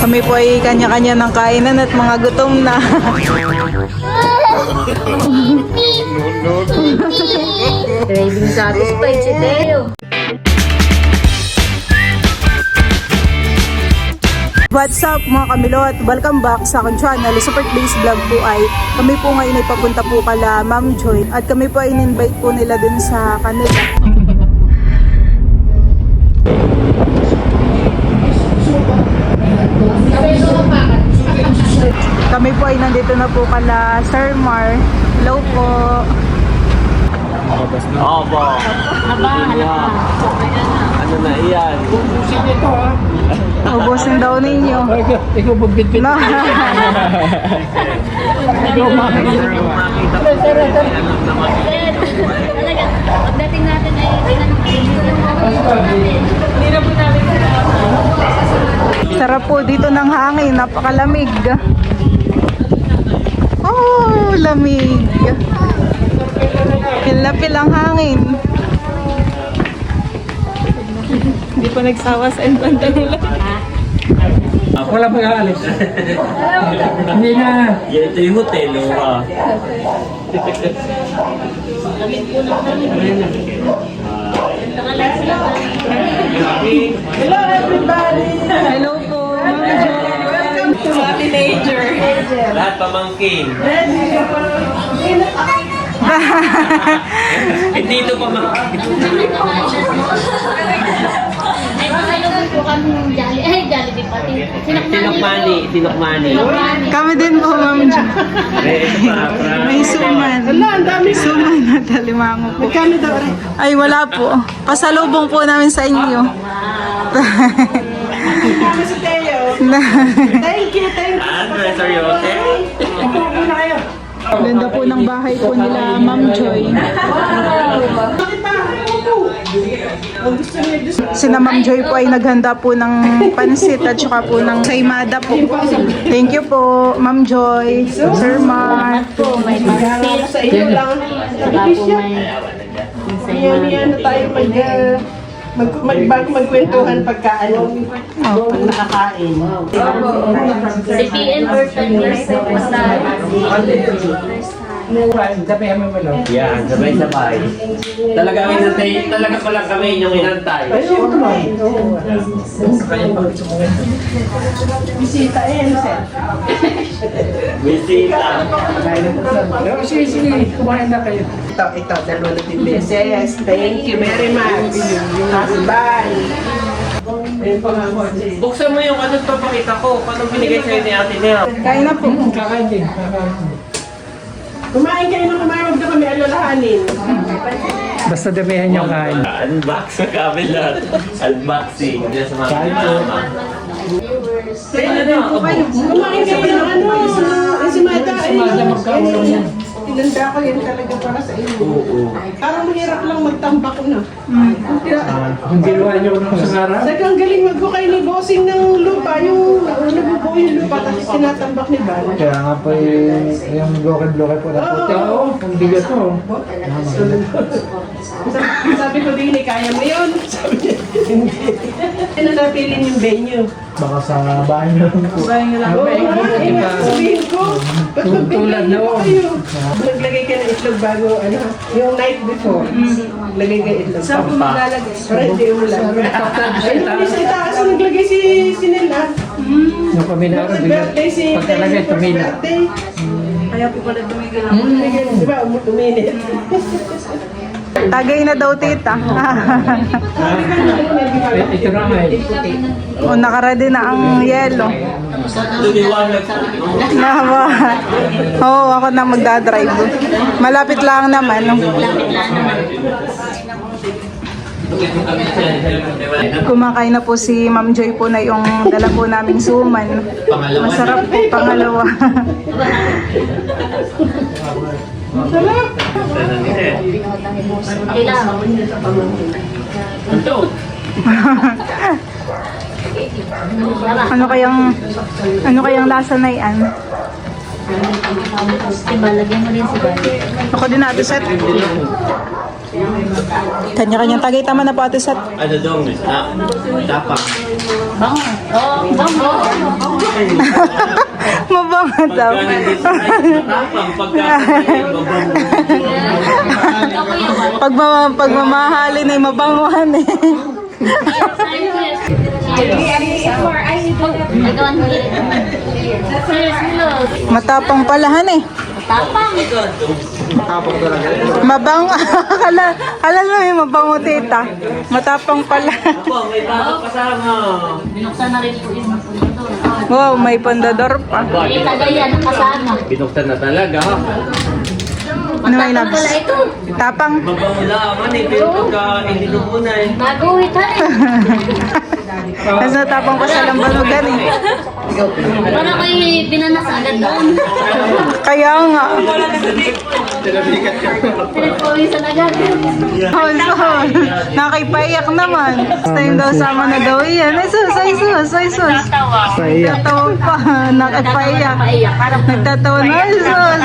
Kami po ay kanya-kanya ng kainan at mga gutom na. Craving satisfied si Teo. What's up mga kamilot? Welcome back sa aking channel. Super Place Vlog po ay kami po ngayon ay papunta po kala Ma'am Joy at kami po ay in-invite po nila dun sa kanila. Kami po ay nandito na po kala Sir Mar. Hello po. Opo. Ano na iyan? Ubusin daw ninyo. Ikaw magbitbit. No. Talaga, pagdating natin ay Sarap po dito ng hangin. Napakalamig. Oh, lamig. Pil ang hangin. Hindi pa nagsawa sa pantalon. Wala pa aalis. Hindi na. Yan ito yung hotel, oh. Hello everybody! Hello po! Welcome to mga teenager! Lahat pamangkin. Hindi ito pamangkin. ay pakalungan po kami ng Jollibee pati. Tinokmani. Kami din po, Ma'am Jo. Ito pa. May suman. Ang dami suman na talimango po. Ay, wala po. Pasalubong po namin sa inyo. Thank you. Andres, are you okay? Ganda po ng bahay po nila, Ma'am Joy. Sina Ma'am Joy po ay naghanda po ng pansit at saka po ng saymada po. Thank you po, Ma'am Joy, Sir Mar. Po, may pansit. Sa iyo lang. Saka po may Yan tayo magkwentuhan pagka pag nakakain. si PN Burton years po sa Sabihan mo lang. Yan, sabay-sabay. Talaga pala kami inyong inantay. Bisita sir. Bisita. Sige, kumain na kayo. Ito, 2 beses. Thank you very much. Bye. Buksan mo yung ano papakita ko. Paano binigay sa'yo ni Ate Nel? Kain na po. Kakain din. Kumain kayo ng kumain, huwag na kami alalahanin. Basta damihan yung kain. Unbox sa kabila. Unboxing. Diyan sa mga mama. Kumain kayo ng ensimada. Inanda ko yan talaga para sa inyo. Parang mahirap lang magtambak na. Kung ginawa niyo nung sa araw. Dagang galing magbukay ni bossing ng lupa, yung nabubuo yung lupa tapos tinatambak ni Ban. Kaya nga po yung bloke-bloke po na puti. Oo, ang bigat po. Sabi ko din, kaya mo yun. Sabi niya, hindi. Ano napilin yung venue? Baka sa bahay niyo po. Oo, sabihin ko. Ba't Tulad na magbibigay pa kayo? Naglagay ka ng itlog bago, yung night before. Naglagay ka ng itlog. Saan po maglalagay? Para hindi ulan. Ayun, yung sa itaas ang naglagay si Nela. Yung paminaro, Birthday si pagkalagay, tumila. Kaya po pala tumigil ako. Di ba, uminit. Tagay na daw, tita. Ito na nga eh. O, nakaredy na ang yelo. Lumiwanag. Oo, ako na magdadrive. Malapit lang naman. Kumakain na po si Ma'am Joy po na yung dala po naming suman. Masarap po, pangalawa. Ano kayang lasa na yan? Lagyan mo din si Bali. Ako din natin set. Kanya-kanyang tagay, tama na po ate set. Ano dong? Tapak. Bango. Oh, bango. Mabango daw. Pagka hindi sanay, matapang. Pagka sanay, mabango. Pagmamahalin ay mabanguhan eh. Matapang palahan eh. Tapang. Mabang, kala mo yung mabango tita. Matapang pala. Ako, may bago kasama. Binuksan na rin po yung Wow, may pandador pa. Eh, tagayan ang kasama. Binuksan na talaga. Ano may Matapang labs? pala ito. Tapang. Mabango laman eh, pero pagka hindi numunay. Naguhit ha rin. Kasi natapang pa sa lambanugan eh. Parang kayo binanas agad doon. Kaya nga. Pinapawisan agad. Also, nakipaiyak naman. Basta yung daw sama na daw yan. Ay sus, ay sus, ay sus. Nagtatawa pa. Nakipaiyak. Nagtatawa na. Ay sus,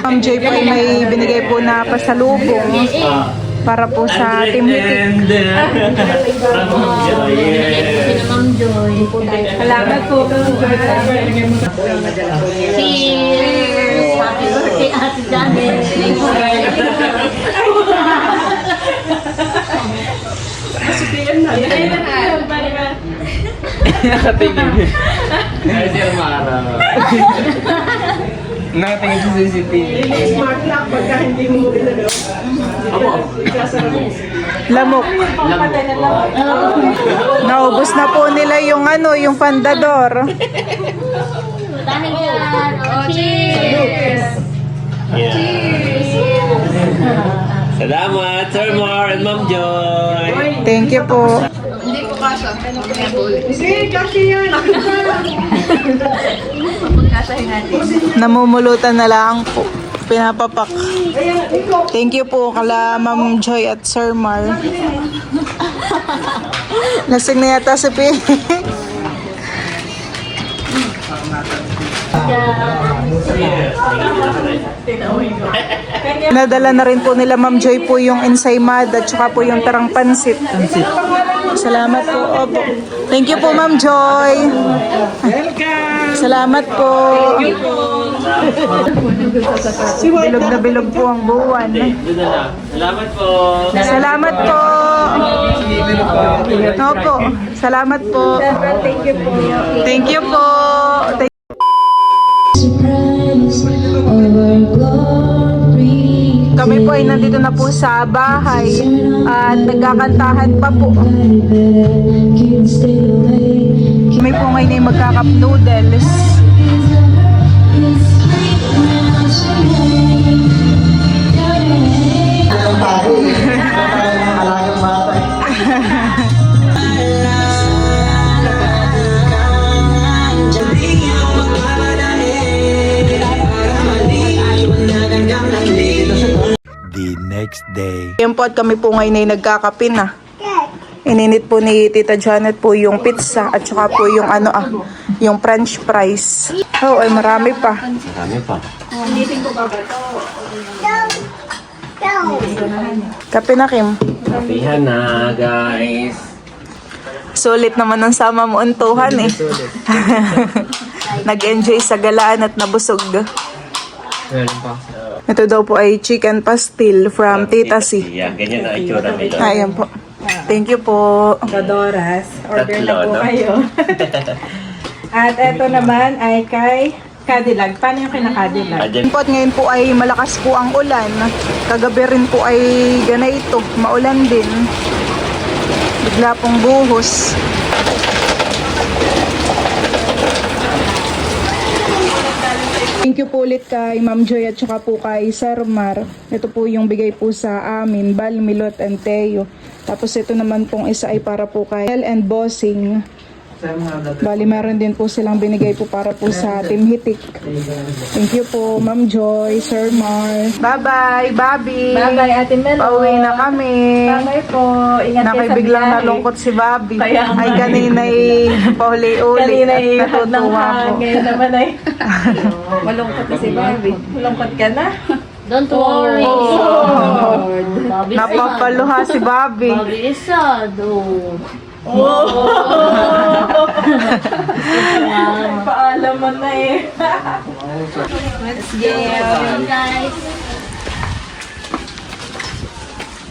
Ma'am Joy po ay may binigay po na pasalubong para po sa Team Hitik. Ma'am Joy. Salamat po. Cheers! Happy birthday, Ate Janet. Nakatingin. Ay, Sir Mara. Nakatingin sa CCTV. Smart lock pagka hindi mo ginagawa. Ako. Lamok. Naubos na po nila yung yung pandador. Dahil yan. Cheers! Salamat, Sir Mar and Ma'am Joy. Thank you po. Sige, kasi yan. Namumulutan na lang po. Pinapapak. Thank you po kala Ma'am Joy at Sir Mar. Lasing na yata si P. Nadala na rin po nila Ma'am Joy po yung ensaymada at saka po yung tarang pansit. Salamat po. Opo. Thank you po Ma'am Joy. Salamat po. Bilog na bilog po ang buwan. Doon na lang. Salamat po. Salamat po. Opo. Salamat po. Thank you po. Kami po ay nandito na po sa bahay at nagkakantahan pa po. Kami po ngayon ay magka-cup noodles. The next day. Yan po at kami po ngayon ay nagkakape na. Ininit po ni Tita Janet po yung pizza at saka po yung yung french fries. Oh, ay marami pa. Marami pa. Kape na Kim. Kapihan na, guys. Sulit naman ang sama mo untuhan eh. Nag-enjoy sa galaan at nabusog. Meron pa. Ito daw po ay chicken pastil from Tita C. Yan, ganyan na itsura nito. Ayan po. Thank you po. Kadoras, order na Tatlo, po no? kayo. At eto naman ay kay Cadillac. Paano yung kinakadillac? Adyan. Po at ngayon po ay malakas po ang ulan. Kagabi rin po ay ganito, maulan din. Bigla pong buhos. Thank you po ulit kay Ma'am Joy at saka po kay Sir Mar. Ito po yung bigay po sa amin, Bal, Milot, and Teo. Tapos ito naman pong isa ay para po kay El and Bossing. Bali, meron din po silang binigay po para po sa Team Hitik. Thank you po, Ma'am Joy, Sir Mar. Bye-bye, Bobby. Bye-bye, Ate Mel. Pauwi na kami. Bye-bye po. Ingat kayo sa Nakibiglang biyahe. nalungkot si Bobby. Kaya nga. Ay, kanina'y pauli-uli. Kanina at ay hot ng natutuwa hot. po. Ngayon naman ay malungkot na si Barbie. Malungkot ka na? Don't worry. Bobby is sad. Napapaluha si Bobby. Bobby is sad. Oh. Guys.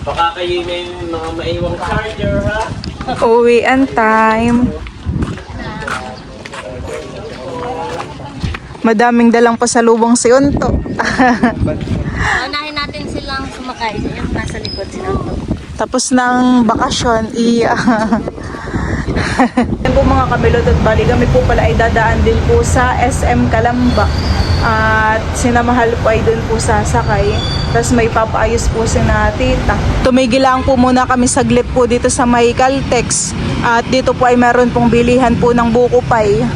Baka kayo may mga maiwang charger, ha? Uwian time. Madaming dalang pasalubong si Unto. Unahin natin silang sumakay. Yung nasa likod sila. Tapos ng bakasyon, Yan po mga kamilot at bali, kami po pala ay dadaan din po sa SM Calamba. At sinamahal po ay dun po sasakay. Tapos may papaayos po si na tita. Tumigil lang po muna kami saglit po dito sa may Caltex. At dito po ay meron pong bilihan po ng buko pie.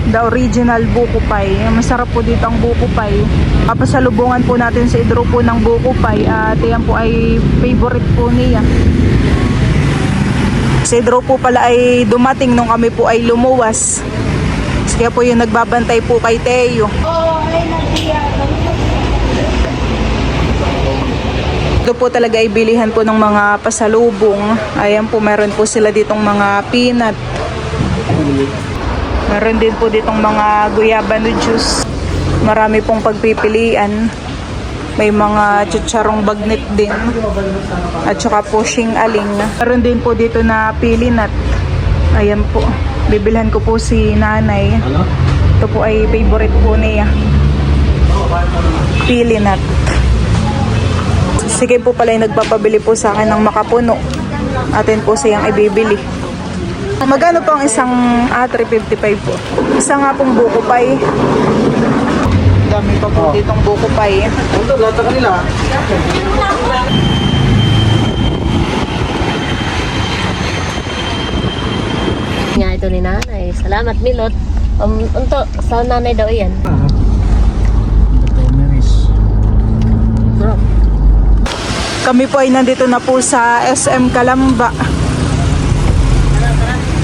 The original buko pie. Masarap po dito ang buko pie. Papasalubungan po natin si Idro po ng buko pie. At yan po ay favorite po niya. Si Idro po pala ay dumating nung kami po ay lumuwas. Kaya po yung nagbabantay po kay Teo. Ito po talaga ay bilihan po ng mga pasalubong. Ayan po, meron po sila ditong mga peanut. Meron din po ditong mga guyabano juice. Marami pong pagpipilian. May mga chucharong bagnet din. At saka po shing aling. Meron din po dito na pili nut. Ayan po. Bibilhan ko po si nanay. Ito po ay favorite po niya. Pili nut. Sige po pala yung nagpapabili po sa akin ng makapuno. Atin po siyang ibibili. Magkano po ang isang 355 po? Isa nga pong buko pie. Dami pa po ditong buko pie. Ito, lahat na kanila. Nga ito ni nanay. Salamat Milot. Unto, sa nanay daw yan. Ito, Miris. Sarap. Kami po ay nandito na po sa SM Calamba.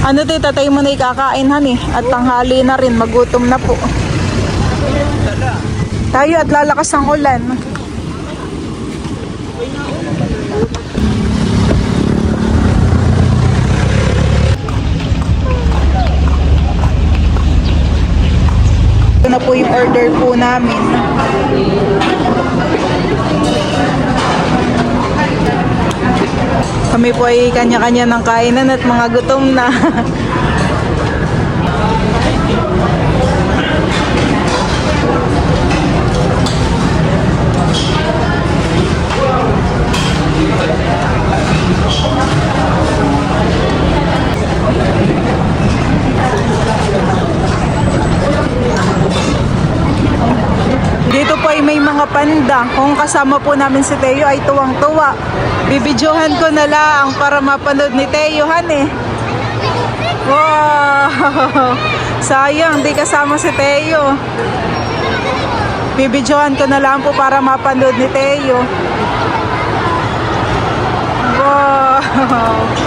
Ano tita, tayo mo na ikakain hani. At tanghali na rin, magutom na po. Tayo at lalakas ang ulan. Ito na po yung order po namin. Kami po ay kanya-kanya ng kainan at mga gutom na. Dito po ay may mga panda. Kung kasama po namin si Teo ay tuwang-tuwa. Bibidyohan ko na lang para mapanood ni Teo, eh. Wow! Sayang, di kasama si Teo. Bibidyohan ko na lang po para mapanood ni Teo. Wow!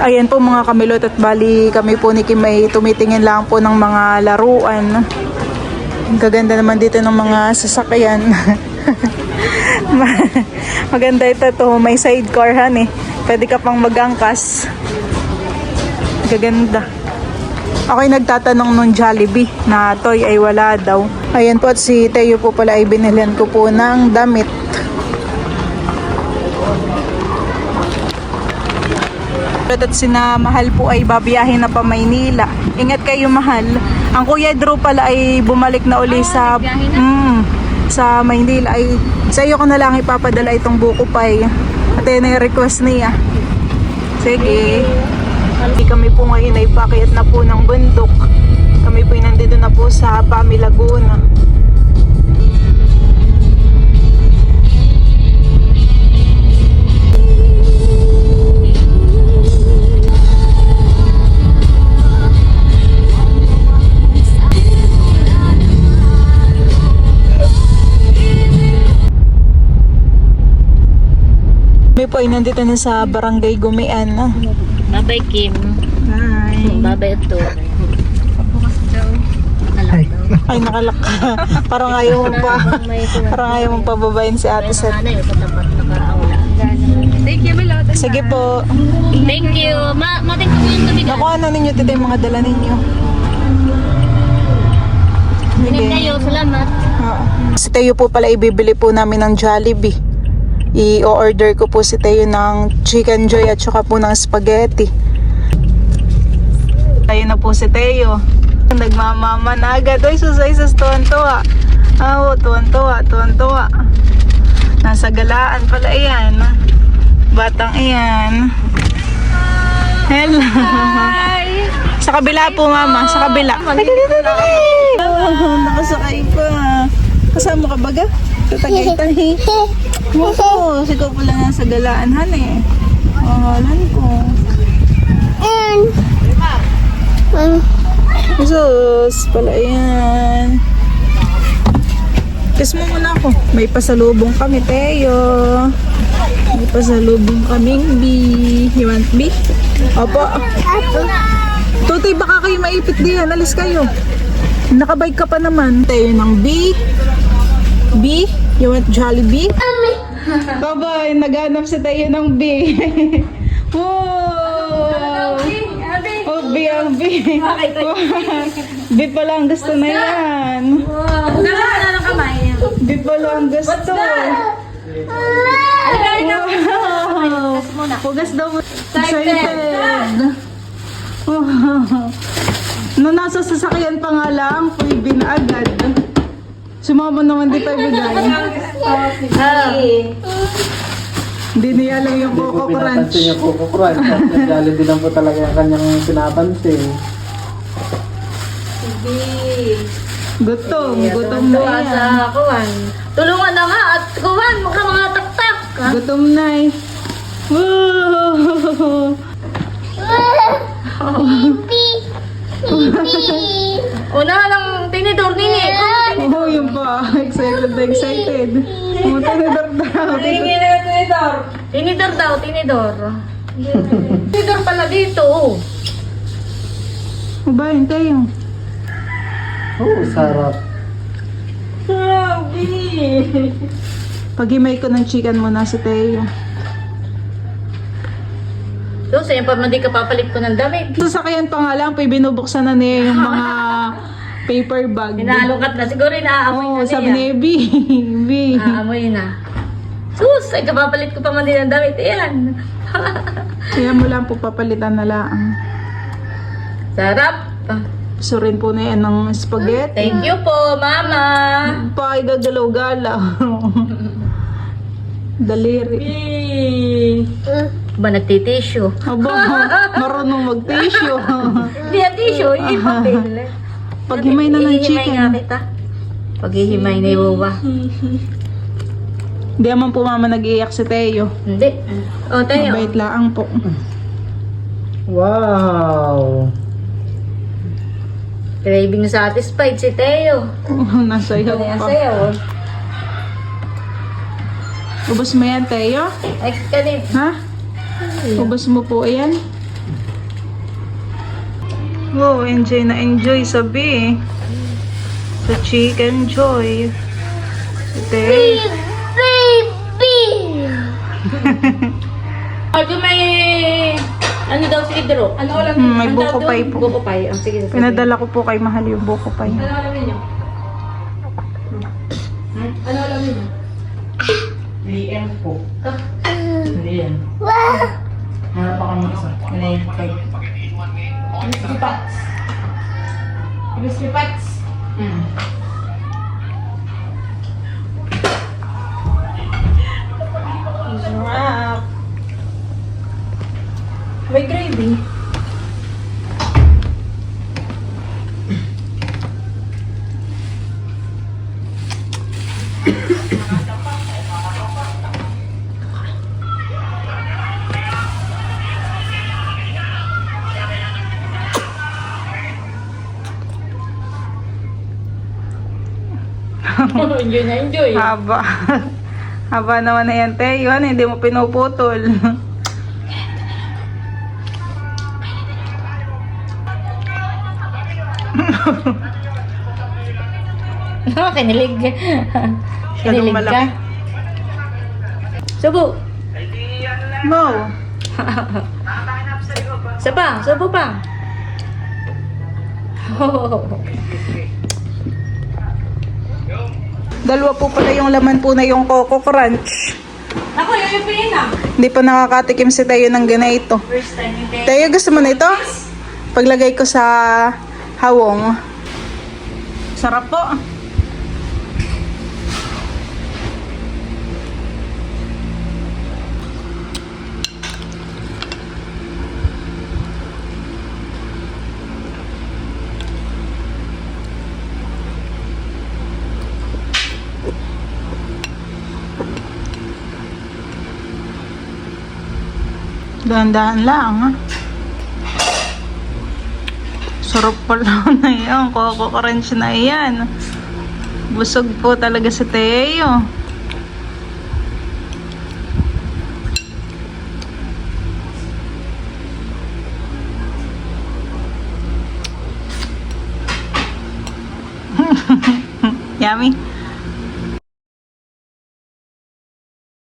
Ayan po mga kamilot at bali kami po ni Kim ay tumitingin lang po ng mga laruan. Ang gaganda naman dito ng mga sasakyan. Maganda ito to, may sidecar eh. Pwede ka pang magangkas. Gaganda. Ako'y nagtatanong nung Jollibee na toy ay wala daw. Ayan po at si Teo po pala ay binilihan ko po ng damit. At sina Mahal po ay babiyahin na pa Maynila. Ingat kayo Mahal. Ang Kuya Drew pala ay bumalik na uli sa sa Maynila. Ay sa iyo ko na lang ipapadala itong buko pie. At yun ay request niya. Sige. Hindi kami po ngayon ay pakiat na po ng bundok. Kami po ay nandito na po sa Pami, Laguna. Kami po ay nandito na sa Barangay Gumian. Babay Kim. Hi. Babay ito. Ay, nakalak ka. Parang ayaw mo pa. Parang ayaw mo pababayin si Ate Seth. Nanay, sa tapat nakaaula. Sige po. Thank you. Mating ko yung tubigan. Nakuha na ninyo tita yung mga dala ninyo. Thank kayo. Salamat. Oo. Si Teo po pala ibibili po namin ng Jollibee. I-order ko po si Teo ng Chicken Joy at saka po ng spaghetti. Tayo na po si Teo. Nagmamama na agad. Uy, susay sa tuwan-tuwa. Oo, tuwan-tuwa. Nasa galaan pala iyan. Batang iyan. Hello. Hi. Sa kabila po, mama. Sa kabila. Nakasakay pa. Kasama ka baga? Sa Tagaytay. Oo, sigaw pala nasa galaan, han eh. Halan ko. Jesus, pala yan. Kiss mo muna ako. May pasalubong kami, Teo. May pasalubong kaming B. You want B? Opo. Tutoy, baka kayo maipit diyan. Alis kayo. Nakabike ka pa naman. Teo ng B. B? You want Jollibee? Bye-bye. Naghanap si Teo ng B. Wow! Oh, B ang B. B pala ang gusto na yan. B pala ang gusto. Wow! Hugas daw mo. Excited. Wow! Nung nasa sasakyan pa nga lang, puwi na agad. Sumama naman di pa ibigay. Hindi niya alam yung Coco Crunch. Pinapansin yung Coco Crunch. Kasi Jollibee lang po talaga yung kanyang pinapansin. Gutom na yan. kuwan. Tulungan na nga at kuwan. Mukha mga taktak. Gutom na eh. Woo! Una lang tinidor nini. Oh, yun pa. Excited na excited. Tinidor daw. Tinidor daw, tinidor. Tinidor pala dito. Ba, hintay yung. Oo, sarap. Paghimay ko ng chicken muna si Teo. So, sa'yo pa man di ka papalit ko ng damit. Sasakyan pa nga lang, binubuksan na niya yung mga paper bag. Inaalungkat na. Siguro inaamoy Oo, na niya. sabi ni B. B. Aamoy na. Sus, ay kapapalit ko pa man din ng damit. Ayan. Kaya mo lang po papalitan na lang. Sarap. Gusto rin po na yan ng spaghetti. Thank you po, Mama. Pa, gagalaw-galaw. Daliri. Ba nagtitisyo? Aba, marunong mag-tissue. Hindi ang tissue, yung papel. Paghimay na ng Ihihimay chicken. nga kita. Paghihimay na iwawa. Hindi naman po mama nag-iiyak si Teo. Hindi. O, tayo. Mabait lang po. Wow! Craving satisfied si Teo. Nasayaw Ang pa. sayaw. Ubus mo yan, Teo? Ay, kanin. Ha? Ubus mo po yan? Wow, enjoy na enjoy sabi. Sa Chicken Joy. Teo. Ito may... Ano daw si Idro? Ano alam May buko pie po. Buko pie. Ang sige. Pinadala ko po kay Mahal yung buko pie. Ano alam niyo? Ano alam niyo? AM po. Hindi yan. Hanap pa kami isa. Crispy Pats. Crispy Pats. Sarap. candy. Enjoy na enjoy. Haba. Haba naman na yan, Teo. Ano, hindi mo pinuputol. Kinilig. Kinilig ka. malaki. Subo. No. Sapa, subo pa. Dalawa po pala yung laman po na yung Coco Crunch. Ako, yung na. Hindi pa nakakatikim si Teo ng ganito. First time yung Teo, gusto mo nito? Paglagay ko sa hawong. Sarap po. Dahan-dahan lang. Sarap pala na yan. Coco Crunch na yan. Busog po talaga si Teo. Yummy.